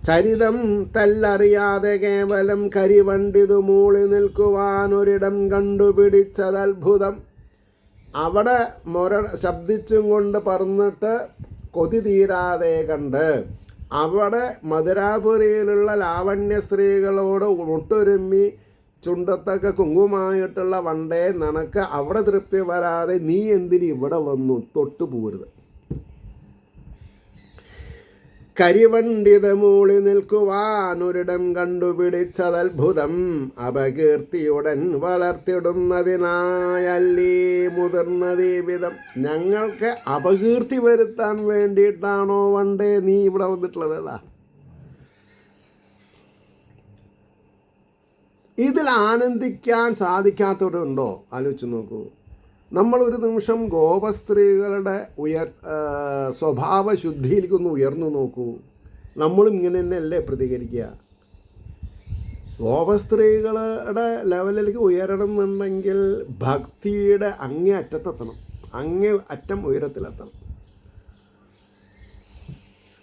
ചരിതം തല്ലറിയാതെ കേവലം കരിവണ്ടിതു മൂളി നിൽക്കുവാനൊരിടം കണ്ടുപിടിച്ചതത്ഭുതം. അവിടെ ശബ്ദിച്ചും കൊണ്ട് പറന്നിട്ട് കൊതി തീരാതെ കണ്ട് അവിടെ മധുരാപുരിയിലുള്ള ലാവണ്യ സ്ത്രീകളോട് ഒട്ടൊരുമ്മി ചുണ്ടത്തൊക്കെ കുങ്കുമായിട്ടുള്ള വണ്ടേ, നിനക്ക് അവിടെ തൃപ്തി വരാതെ നീ എന്തിന് ഇവിടെ വന്നു? തൊട്ടു പോരുത്. കരിവണ്ടിത മൂളി നിൽക്കുവാനൊരിടം കണ്ടുപിടിച്ചതത്ഭുതം. അപകീർത്തിയുടൻ വളർത്തിടുന്നതിനായല്ലീ മുതിർന്നതീ വിധം. ഞങ്ങൾക്ക് അപകീർത്തി വരുത്താൻ വേണ്ടിയിട്ടാണോ വണ്ടേ നീ ഇവിടെ വന്നിട്ടുള്ളത്? ഇതിൽ ആനന്ദിക്കാൻ സാധിക്കാത്തവരുണ്ടോ? ആലോചിച്ച് നോക്കൂ. നമ്മളൊരു നിമിഷം ഗോപസ്ത്രീകളുടെ സ്വഭാവശുദ്ധിയിലേക്കൊന്ന് ഉയർന്നു നോക്കൂ. നമ്മളും ഇങ്ങനെ തന്നെയല്ലേ പ്രതികരിക്കുക? ഗോപസ്ത്രീകളുടെ ലെവലിലേക്ക് ഉയരണം എന്നുണ്ടെങ്കിൽ ഭക്തിയുടെ അങ്ങേ അറ്റത്തെത്തണം, അങ്ങേ അറ്റം ഉയരത്തിലെത്തണം.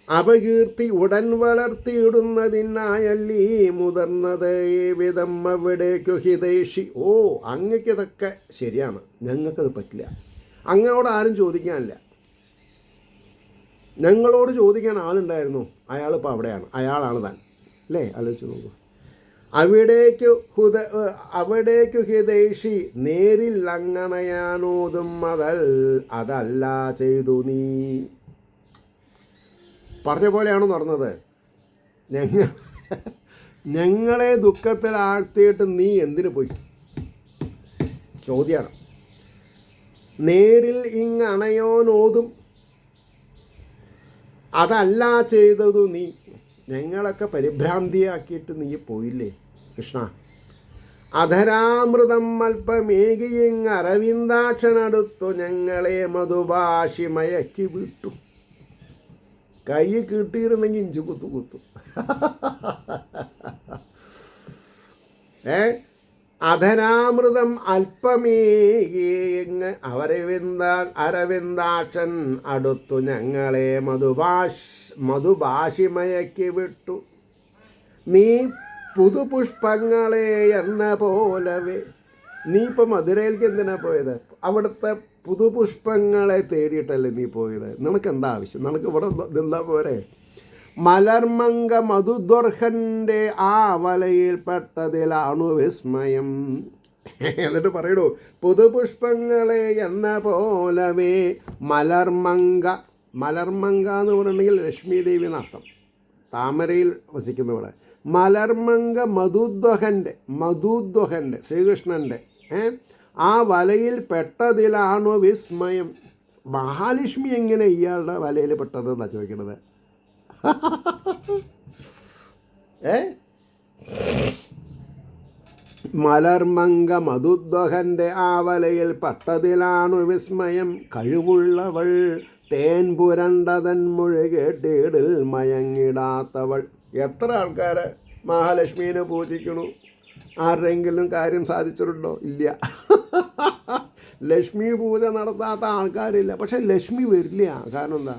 അപകീർത്തി ഉടൻ വളർത്തിയിടുന്നതിനായല്ലീ മുതിർന്നത് വിധം അവിടേക്കു ഹിതേഷി. ഓ, അങ്ങക്കിതൊക്കെ ശരിയാണ്, ഞങ്ങൾക്കത് പറ്റില്ല. അങ്ങയോട് ആരും ചോദിക്കാനില്ല. ഞങ്ങളോട് ചോദിക്കാൻ ആളുണ്ടായിരുന്നു, അയാളിപ്പോൾ അവിടെയാണ്, അയാളാണ് താൻ അല്ലേ? ആലോചിച്ച് നോക്കൂ. അവിടേക്കു ഹിതേഷി നേരിൽ അങ്ങണയാനോതും അതല്ല ചെയ്തു നീ. പറഞ്ഞ പോലെയാണ് നടന്നത്. ഞങ്ങളെ ദുഃഖത്തിൽ ആഴ്ത്തിയിട്ട് നീ എന്തിനു പോയി? ചോദ്യമാണ്. നേരിൽ ഇങ്ങണയോനോതും അതല്ല ചെയ്തതു നീ. ഞങ്ങളൊക്കെ പരിഭ്രാന്തിയാക്കിയിട്ട് നീ പോയില്ലേ കൃഷ്ണ? അധരാമൃതം അല്പമേകിയിങ് അരവിന്ദാക്ഷനടുത്തു ഞങ്ങളെ മധുഭാഷി മയക്കി വിട്ടു. കൈ കിട്ടിയിരുന്നെങ്കിൽ ഇഞ്ചു കുത്തു. അധനാമൃതം അല്പമേകിങ് അരവിന്ദാക്ഷൻ അടുത്തു ഞങ്ങളെ മധുഭാഷിമയക്കി വിട്ടു. നീ പുതുപുഷ്പങ്ങളെ എന്ന പോലവേ. നീ ഇപ്പോൾ മധുരയിലേക്ക് എന്തിനാ പോയത്? അവിടുത്തെ പുതുപുഷ്പങ്ങളെ തേടിയിട്ടല്ലേ നീ പോയത്? നിനക്കെന്താ ആവശ്യം? നിനക്ക് ഇവിടെ നിന്നാ പോരെ? മലർമങ്ക മധുദ്വർഹൻ്റെ ആ വലയിൽപ്പെട്ടതിലാണു വിസ്മയം. എന്നിട്ട് പറയണു, പുതുപുഷ്പങ്ങളെ എന്ന പോലവേ മലർമങ്ക. മലർമങ്ക എന്ന് പറഞ്ഞിട്ടുണ്ടെങ്കിൽ ലക്ഷ്മി ദേവി എന്നർത്ഥം, താമരയിൽ വസിക്കുന്നവിടെ. മലർമങ്ക മധുദ്വഹൻ്റെ ശ്രീകൃഷ്ണൻ്റെ ആ വലയിൽ പെട്ടതിലാണോ വിസ്മയം. മഹാലക്ഷ്മി എങ്ങനെ ഇയാളുടെ വലയിൽ പെട്ടത് എന്നാണ് ചോദിക്കണത്. മലർമങ്ക മധുദ്വഹൻ്റെ ആ വലയിൽ പെട്ടതിലാണു വിസ്മയം. കഴിവുള്ളവൾ തേൻ പുരണ്ടതൻ മൊഴി കേട്ടിടിൽ മയങ്ങിടാത്തവൾ. എത്ര ആൾക്കാരെ മഹാലക്ഷ്മീനെ പൂജിക്കണു? ആരുടെയെങ്കിലും കാര്യം സാധിച്ചിട്ടുണ്ടോ? ഇല്ല. ലക്ഷ്മി പൂജ നടത്താത്ത ആൾക്കാരില്ല. പക്ഷെ ലക്ഷ്മി വരില്ല. കാരണം എന്താ?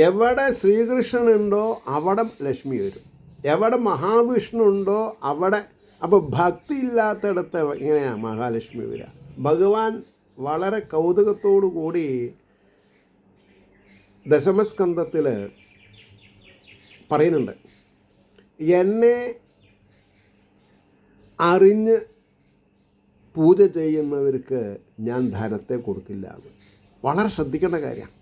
എവിടെ ശ്രീകൃഷ്ണനുണ്ടോ അവിടെ ലക്ഷ്മി വരും, എവിടെ മഹാവിഷ്ണു ഉണ്ടോ അവിടെ. അപ്പോൾ ഭക്തി ഇല്ലാത്തടത്ത് എങ്ങനെയാണ് മഹാലക്ഷ്മി വരിക? ഭഗവാൻ വളരെ കൗതുകത്തോടു കൂടി ദശമസ്കന്ധത്തിൽ പറയുന്നുണ്ട്, എന്നെ അറിഞ്ഞ് പൂജ ചെയ്യുന്നവർക്ക് ഞാൻ ധനത്തെ കൊടുക്കില്ല. വളരെ ശ്രദ്ധിക്കേണ്ട കാര്യമാണ്.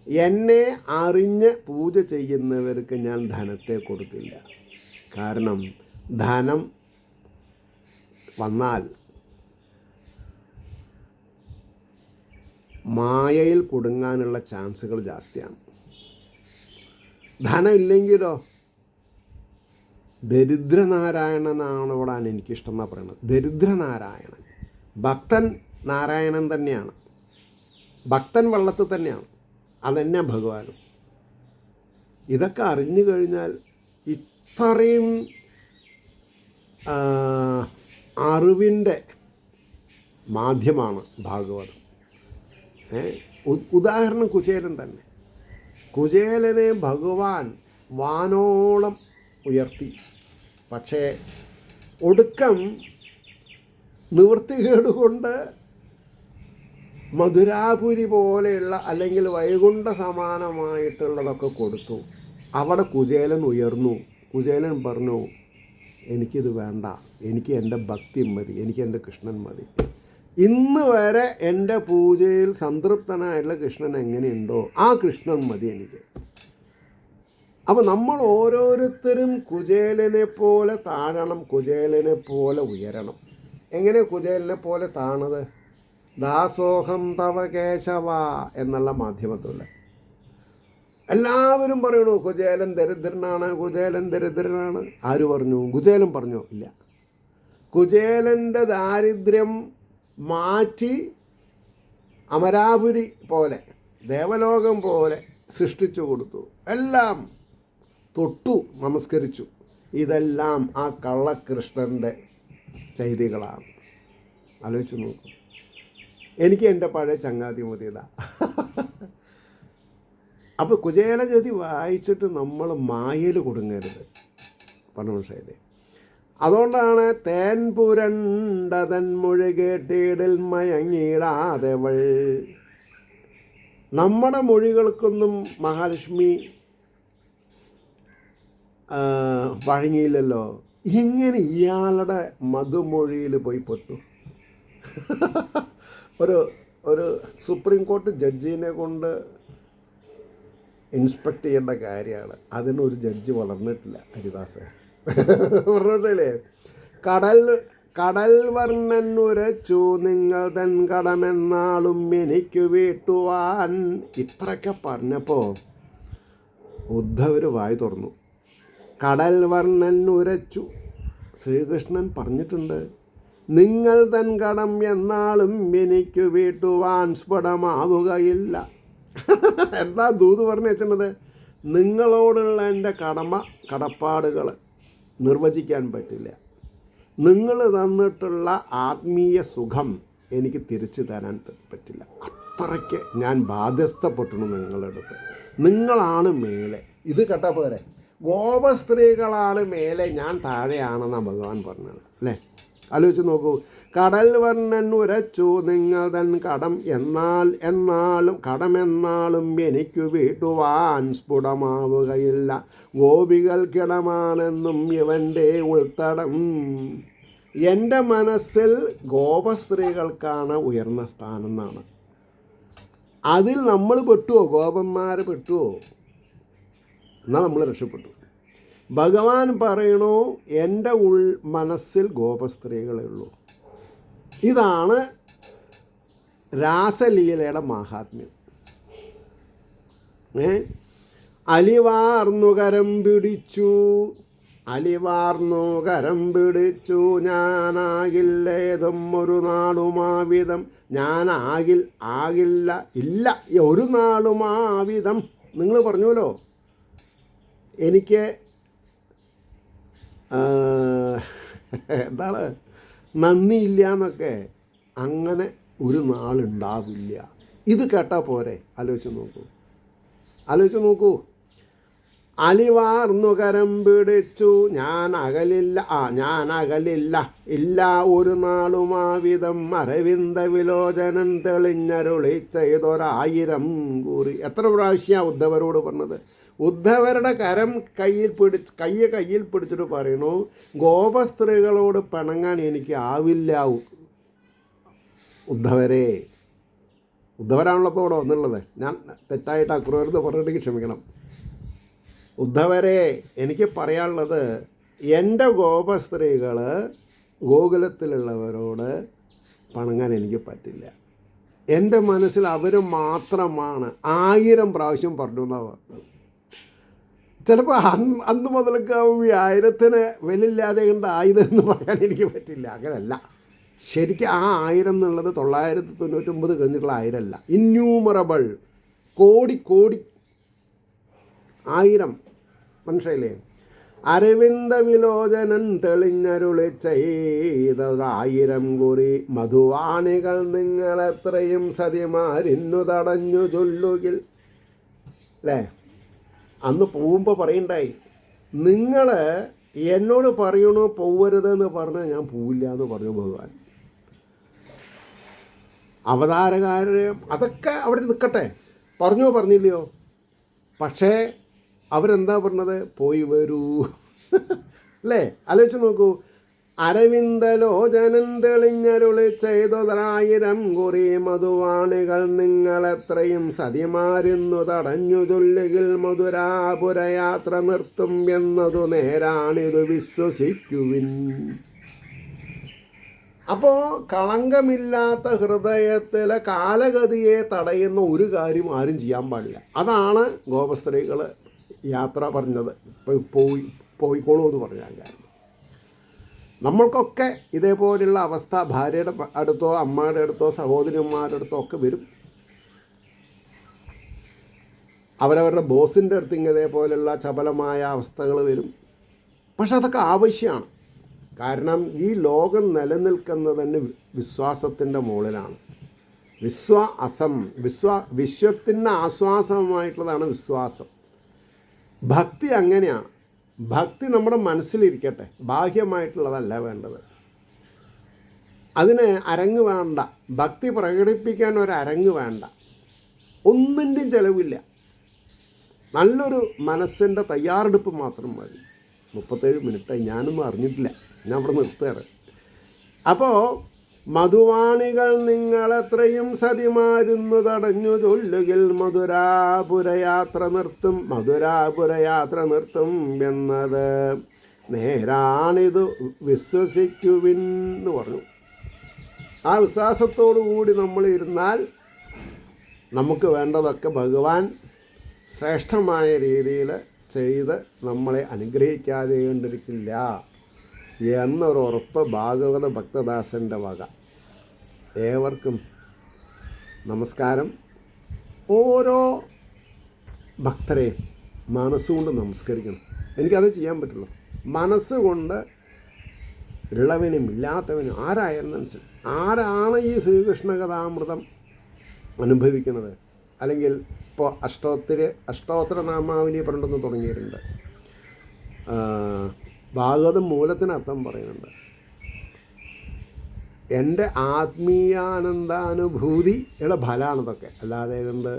എന്നെ അറിഞ്ഞ് പൂജ ചെയ്യുന്നവർക്ക് ഞാൻ ധനത്തെ കൊടുക്കില്ല. കാരണം ധനം വന്നാൽ മായയിൽ കുടുങ്ങാനുള്ള ചാൻസുകൾ ജാസ്തിയാണ്. ധനം ഇല്ലെങ്കിലോ ദരിദ്രനാരായണനാണ് ഇവിടാണ് എനിക്കിഷ്ടം എന്നാണ് പറയുന്നത്. ദരിദ്രനാരായണൻ, ഭക്തൻ നാരായണൻ തന്നെയാണ്, ഭക്തൻ വള്ളത്തിൽ തന്നെയാണ്, അതന്നെ ഭഗവാനും. ഇതൊക്കെ അറിഞ്ഞു കഴിഞ്ഞാൽ ഇത്രയും അറിവിൻ്റെ മാധ്യമമാണ് ഭാഗവതം. ഉദാഹരണം കുചേലൻ തന്നെ. കുചേലനെ ഭഗവാൻ വാനോളം ഉയർത്തി. പക്ഷേ ഒടുക്കം നിവൃത്തികേട് കൊണ്ട് മധുരാപുരി പോലെയുള്ള അല്ലെങ്കിൽ വൈകുണ്ഠ സമാനമായിട്ടുള്ളതൊക്കെ കൊടുത്തു. അവിടെ കുചേലൻ ഉയർന്നു. കുചേലൻ പറഞ്ഞു, എനിക്കിത് വേണ്ട, എനിക്ക് എൻ്റെ ഭക്തി മതി, എനിക്ക് എൻ്റെ കൃഷ്ണൻ മതി. ഇന്ന് വരെ എൻ്റെ പൂജയിൽ സംതൃപ്തനായിട്ടുള്ള കൃഷ്ണൻ എങ്ങനെയുണ്ടോ ആ കൃഷ്ണൻ മതി എനിക്ക്. അപ്പോൾ നമ്മൾ ഓരോരുത്തരും കുചേലനെ പോലെ താഴണം, കുചേലനെ പോലെ ഉയരണം. എങ്ങനെ കുചേലനെ പോലെ താണത്? ദാസോഹം തവ കേശവ എന്നുള്ള മാധ്യമത്തില്ല. എല്ലാവരും പറയണു കുചേലൻ ദരിദ്രനാണ്, കുചേലൻ ദരിദ്രനാണ്. ആര് പറഞ്ഞു? കുചേലൻ പറഞ്ഞോ? ഇല്ല. കുചേലൻ്റെ ദാരിദ്ര്യം മാറ്റി അമരാപുരി പോലെ, ദേവലോകം പോലെ സൃഷ്ടിച്ചു കൊടുത്തു. എല്ലാം തൊട്ടു നമസ്കരിച്ചു. ഇതെല്ലാം ആ കള്ളകൃഷ്ണൻ്റെ ചെയ്തികളാണ്. ആലോചിച്ച് നോക്കൂ. എനിക്ക് എൻ്റെ പഴയ ചങ്ങാതി മതിയതാണ്. അപ്പോൾ കുചേലഗതി വായിച്ചിട്ട് നമ്മൾ മായയിൽ കൊടുങ്ങരുത്, പരമശൈലി. അതുകൊണ്ടാണ് തേൻ പുരണ്ടതൻ മൊഴി കേട്ടിടിൽ മയങ്ങിടാതെവൾ. നമ്മുടെ മൊഴികൾക്കൊന്നും മഹാലക്ഷ്മി വഴങ്ങിയില്ലല്ലോ. ഇങ്ങനെ ഇയാളുടെ മധുമൊഴിയിൽ പോയി പെട്ടു. ഒരു സുപ്രീം കോടതി ജഡ്ജിനെ കൊണ്ട് ഇൻസ്പെക്ട് ചെയ്യേണ്ട കാര്യമാണ്. അതിനൊരു ജഡ്ജി വളർന്നിട്ടില്ല, ഹരിദാസ് പറഞ്ഞിട്ടില്ലേ? കടൽ വർണ്ണൻ ഉരച്ചു നിങ്ങൾ തൻ കടമെന്നാളും എനിക്ക് വീട്ടുവാൻ. ഇത്രയൊക്കെ പറഞ്ഞപ്പോൾ ഉദ്ധവർ വായി തുറന്നു. കടൽ വർണ്ണൻ ഉരച്ചു, ശ്രീകൃഷ്ണൻ പറഞ്ഞിട്ടുണ്ട്, നിങ്ങൾ തൻ കടം എന്നാളും എനിക്ക് വീട്ടുവാൻ സ്ഫുടമാവുകയില്ല. എന്താ ദൂത് പറഞ്ഞു വെച്ചിട്ടുള്ളത്? നിങ്ങളോടുള്ള എൻ്റെ കടപ്പാടുകൾ നിർവചിക്കാൻ പറ്റില്ല. നിങ്ങൾ തന്നിട്ടുള്ള ആത്മീയ സുഖം എനിക്ക് തിരിച്ചു തരാൻ പറ്റില്ല. അത്രയ്ക്ക് ഞാൻ ബാധ്യസ്ഥപ്പെട്ടു നിങ്ങളുടെ അടുത്ത്. നിങ്ങളാണ് മേലെ. ഇത് കേട്ടാ പോരെ? ഗോപസ്ത്രീകളാണ് മേലെ, ഞാൻ താഴെയാണെന്നാണ് ഭഗവാൻ പറഞ്ഞത് അല്ലേ? ആലോചിച്ച് നോക്കൂ. കടൽ വർണ്ണൻ ഉരച്ചു നിങ്ങൾ തൻ കടമെന്നാളും എനിക്ക് വീട്ടുവാൻ സ്ഫുടമാവുകയില്ല. ഗോപികൾക്കിടമാണെന്നും ഇവൻ്റെ ഉൾത്തടം. എൻ്റെ മനസ്സിൽ ഗോപസ്ത്രീകൾക്കാണ് ഉയർന്ന സ്ഥാനം എന്നാണ്. അതിൽ നമ്മൾ പെട്ടുവോ? ഗോപന്മാർ പെട്ടുവോ? എന്നാൽ നമ്മൾ രക്ഷപ്പെട്ടു. ഭഗവാൻ പറയണു, എൻ്റെ മനസ്സിൽ ഗോപസ്ത്രീകളേ ഉള്ളൂ. ഇതാണ് രാസലീലയുടെ മാഹാത്മ്യം. അലിവാർന്നു കരം പിടിച്ചു ഞാനാകില്ലേതും ഒരു നാളുമാവിധം. ആകില്ല ഒരു നാളുമാവിധം. നിങ്ങൾ പറഞ്ഞുവല്ലോ എനിക്ക് എന്താണ് നന്ദിയില്ല എന്നൊക്കെ. അങ്ങനെ ഒരു നാളുണ്ടാവില്ല. ഇത് കേട്ടാൽ പോരെ? ആലോചിച്ച് നോക്കൂ. അലിവാർന്നു കരം പിടിച്ചു ഞാൻ അകലില്ല ഇല്ല ഒരു നാളുമാവിധം. അരവിന്ദ വിലോചനൻ തെളിഞ്ഞരുളി ചെയ്തൊരായിരം കൂറി. എത്ര പ്രാവശ്യമാണ് ഉദ്ധവരോട് പറഞ്ഞത്? ഉദ്ധവരുടെ കയ്യിൽ പിടിച്ചിട്ട് പറയണു, ഗോപസ്ത്രീകളോട് പിണങ്ങാൻ എനിക്ക് ആവില്ല ഉദ്ധവരാണല്ലോ ഇപ്പോൾ ഇവിടെ വന്നുള്ളത്. ഞാൻ തെറ്റായിട്ട് അക്രൂരത് പറഞ്ഞിട്ട് ക്ഷമിക്കണം. ഉദ്ധവരെ, എനിക്ക് പറയാനുള്ളത്, എൻ്റെ ഗോപസ്ത്രീകൾ ഗോകുലത്തിലുള്ളവരോട് പണങ്ങാൻ എനിക്ക് പറ്റില്ല. എൻ്റെ മനസ്സിൽ അവർ മാത്രമാണ്. 1000 പ്രാവശ്യം പറഞ്ഞു എന്നാണ് പറഞ്ഞത്. ചിലപ്പോൾ അന്ന് മുതലൊക്കാവും ഈ 1000ന് വിലയില്ലാതെ കണ്ട് 1000 എന്ന് പറയാൻ എനിക്ക് പറ്റില്ല. അങ്ങനല്ല. ശരിക്കും ആ 1000 എന്നുള്ളത് 999 കഴിഞ്ഞിട്ടുള്ള 1000 അല്ല. ഇന്യൂമറബിൾ, കോടി 1000 മനസ്സിലായില്ലേ? അരവിന്ദ വിലോചനൻ തെളിഞ്ഞരുളി ചെയ്തതായിരം കുറി മധുവാണികൾ നിങ്ങളെത്രയും സതിമാരിന്നു തടഞ്ഞു ചൊല്ലുകിൽ. അല്ലേ? അന്ന് പോകുമ്പോൾ പറയണ്ടായി, നിങ്ങൾ എന്നോട് പറയണോ പോവരുതെന്ന് പറഞ്ഞാൽ ഞാൻ പോവില്ല എന്ന് പറഞ്ഞു ഭഗവാൻ. അവതാരകാർ അതൊക്കെ അവിടെ നിൽക്കട്ടെ, പറഞ്ഞോ പറഞ്ഞില്ലയോ, പക്ഷേ അവരെന്താ പറഞ്ഞത്? പോയി വരൂ. അല്ലേ? ആലോചിച്ച് നോക്കൂ. അരവിന്ദലോചനൻ തെളിഞ്ഞരുളി ചെയ്തൊരായിരം കുറി മധുവാണികൾ നിങ്ങളെത്രയും സതിമാരിന്നു തടഞ്ഞു ചൊല്ലുകിൽ മധുരാപുരയാത്ര നിർത്തും എന്നതു നേരാണിതു വിശ്വസിക്കുവിൻ. അപ്പോൾ കളങ്കമില്ലാത്ത ഹൃദയത്തിലെ കാലഗതിയെ തടയുന്ന ഒരു കാര്യം ആരും ചെയ്യാൻ പാടില്ല. അതാണ് ഗോപസ്ത്രീകൾ യാത്ര പറഞ്ഞത്. പോയിക്കോളൂ എന്ന് പറഞ്ഞാൽ കാര്യം. നമ്മൾക്കൊക്കെ ഇതേപോലെയുള്ള അവസ്ഥ ഭാര്യയുടെ അടുത്തോ അമ്മയുടെ അടുത്തോ സഹോദരിമാരുടെ അടുത്തോ ഒക്കെ വരും. അവരവരുടെ ബോസിൻ്റെ അടുത്ത് ഇതേപോലെയുള്ള ചപലമായ അവസ്ഥകൾ വരും. പക്ഷെ അതൊക്കെ ആവശ്യമാണ്. കാരണം ഈ ലോകം നിലനിൽക്കുന്നത് തന്നെ വിശ്വാസത്തിൻ്റെ മുകളിലാണ്. വിശ്വത്തിന് ആശ്വാസമായിട്ടുള്ളതാണ് വിശ്വാസം. ഭക്തി അങ്ങനെയാണ്. ഭക്തി നമ്മുടെ മനസ്സിലിരിക്കട്ടെ, ബാഹ്യമായിട്ടുള്ളതല്ല വേണ്ടത്. അതിന് അരങ്ങ് വേണ്ട. ഭക്തി പ്രകടിപ്പിക്കാൻ ഒരരങ്ങ് വേണ്ട. ഒന്നിൻ്റെയും ചിലവില്ല. നല്ലൊരു മനസ്സിൻ്റെ തയ്യാറെടുപ്പ് മാത്രം മതി. 37 മിനിറ്റായി, ഞാനൊന്നും അറിഞ്ഞിട്ടില്ല. ഞാൻ അവിടെ നിർത്തുകയാണ്. അപ്പോൾ മധുവാണികൾ നിങ്ങളെത്രയും സതിമാരുന്നു തടഞ്ഞു ചൊല്ലുകിൽ മധുരാപുരയാത്ര നിർത്തും എന്നത് നേരാണിത് വിശ്വസിക്കുവിൻ എന്ന് പറഞ്ഞു. ആ വിശ്വാസത്തോടു കൂടി നമ്മൾ ഇരുന്നാൽ നമുക്ക് വേണ്ടതൊക്കെ ഭഗവാൻ ശ്രേഷ്ഠമായ രീതിയിൽ ചെയ്ത് നമ്മളെ അനുഗ്രഹിക്കാതെ കൊണ്ടിരിക്കില്ല എന്നൊരുറപ്പ് ഭാഗവത ഭക്തദാസൻ്റെ വക. ഏവർക്കും നമസ്കാരം. ഓരോ ഭക്തരെയും മനസ്സുകൊണ്ട് നമസ്കരിക്കണം. എനിക്കത് ചെയ്യാൻ പറ്റുള്ളൂ. മനസ്സുകൊണ്ട് ഉള്ളവനും ഇല്ലാത്തവനും ആരാണ് ഈ ശ്രീകൃഷ്ണ കഥാമൃതം അനുഭവിക്കുന്നത്, അല്ലെങ്കിൽ ഇപ്പോൾ അഷ്ടോത്തര നാമാവലി പറഞ്ഞിട്ടൊന്ന് തുടങ്ങിയിട്ടുണ്ട്. ഭാഗവതം മൂലത്തിനർത്ഥം പറയുന്നുണ്ട്. എൻ്റെ ആത്മീയാനന്ദാനുഭൂതിയുടെ ഫലമാണിതൊക്കെ. അല്ലാതെ കൊണ്ട്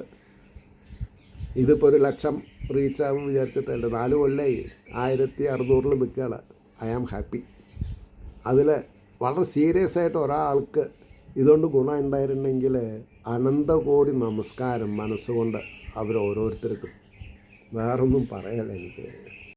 ഇതിപ്പോൾ 1,00,000 റീച്ചാകും വിചാരിച്ചിട്ടല്ല. 4 കൊല്ലമായി 1600 നിൽക്കുകയാണ്. I am happy. അതിൽ വളരെ സീരിയസ് ആയിട്ട് ഒരാൾക്ക് ഇതുകൊണ്ട് ഗുണം ഉണ്ടായിരുന്നെങ്കിൽ അനന്തകോടി നമസ്കാരം മനസ്സുകൊണ്ട് അവരോരോരുത്തർക്കും. വേറൊന്നും പറയല്ല എനിക്ക്.